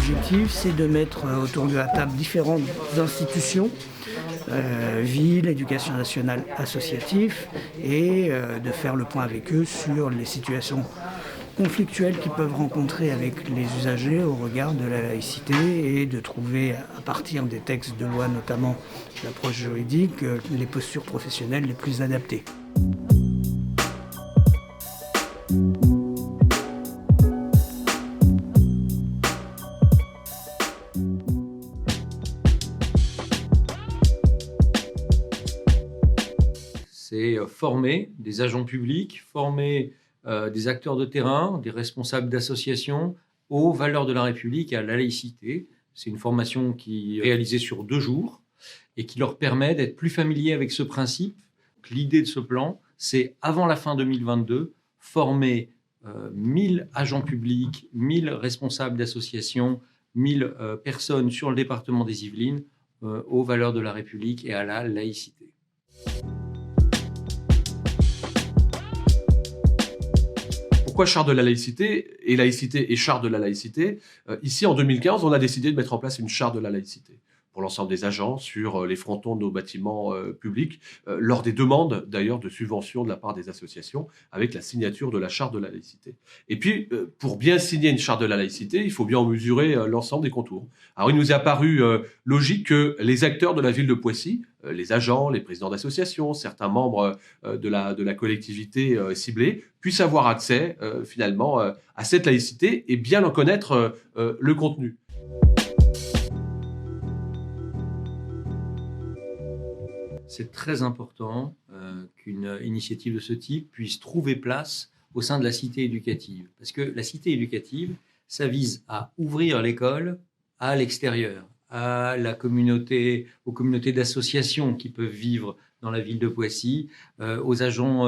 l'objectif, c'est de mettre autour de la table différentes institutions, ville, éducation nationale, associatif, et de faire le point avec eux sur les situations conflictuelles qu'ils peuvent rencontrer avec les usagers au regard de la laïcité et de trouver, à partir des textes de loi, notamment l'approche juridique, les postures professionnelles les plus adaptées. C'est former des agents publics, former des acteurs de terrain, des responsables d'associations aux valeurs de la République et à la laïcité. C'est une formation qui est réalisée sur 2 jours et qui leur permet d'être plus familiers avec ce principe. L'idée de ce plan, c'est avant la fin 2022, former 1000 agents publics, 1000 responsables d'associations, 1000 personnes sur le département des Yvelines aux valeurs de la République et à la laïcité. Pourquoi charte de la laïcité et charte de la laïcité? Ici, en 2015, on a décidé de mettre en place une charte de la laïcité pour l'ensemble des agents sur les frontons de nos bâtiments publics, lors des demandes d'ailleurs de subventions de la part des associations, avec la signature de la charte de la laïcité. Et puis, pour bien signer une charte de la laïcité, il faut bien en mesurer l'ensemble des contours. Alors, il nous est apparu logique que les acteurs de la ville de Poissy, les agents, les présidents d'associations, certains membres de la collectivité ciblée, puissent avoir accès finalement à cette laïcité et bien en connaître le contenu. C'est très important qu'une initiative de ce type puisse trouver place au sein de la cité éducative. Parce que la cité éducative, ça vise à ouvrir l'école à l'extérieur, à la communauté, aux communautés d'associations qui peuvent vivre dans la ville de Poissy, aux agents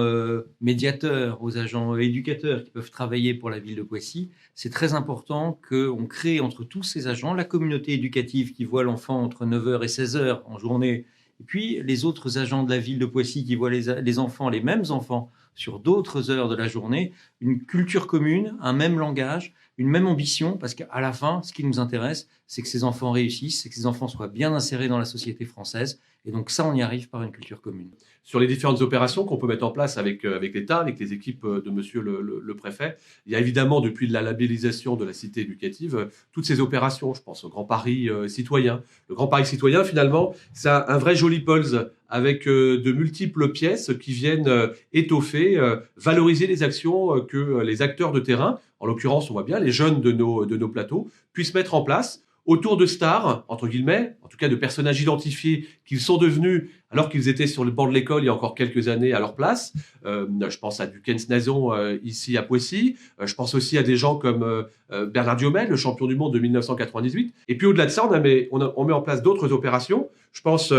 médiateurs, aux agents éducateurs qui peuvent travailler pour la ville de Poissy. C'est très important qu'on crée entre tous ces agents la communauté éducative qui voit l'enfant entre 9h et 16h en journée, et puis les autres agents de la ville de Poissy qui voient les enfants, les mêmes enfants, sur d'autres heures de la journée, une culture commune, un même langage, une même ambition, parce qu'à la fin, ce qui nous intéresse, c'est que ces enfants réussissent, c'est que ces enfants soient bien insérés dans la société française. Et donc ça, on y arrive par une culture commune. Sur les différentes opérations qu'on peut mettre en place avec l'État, avec les équipes de monsieur le préfet, il y a évidemment, depuis la labellisation de la cité éducative, toutes ces opérations. Je pense au Grand Paris citoyen. Le Grand Paris citoyen, finalement, c'est un vrai joli pulse avec de multiples pièces qui viennent étoffer, valoriser les actions que les acteurs de terrain, en l'occurrence, on voit bien, les jeunes de nos plateaux, puissent mettre en place autour de stars, entre guillemets, en tout cas de personnages identifiés qu'ils sont devenus alors qu'ils étaient sur le banc de l'école il y a encore quelques années à leur place. Je pense à Duquesne Nazon ici à Poissy. Je pense aussi à des gens comme Bernard Diomède, le champion du monde de 1998. Et puis au-delà de ça, on met en place d'autres opérations. Je pense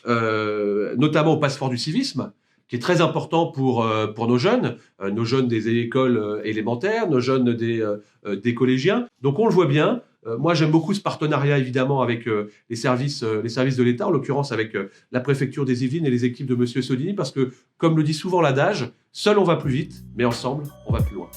notamment au passeport du civisme, qui est très important pour nos jeunes des écoles élémentaires, nos jeunes des collégiens. Donc on le voit bien. Moi, j'aime beaucoup ce partenariat, évidemment, avec les services de l'État, en l'occurrence avec la préfecture des Yvelines et les équipes de Monsieur Solini, parce que, comme le dit souvent l'adage, seul on va plus vite, mais ensemble, on va plus loin.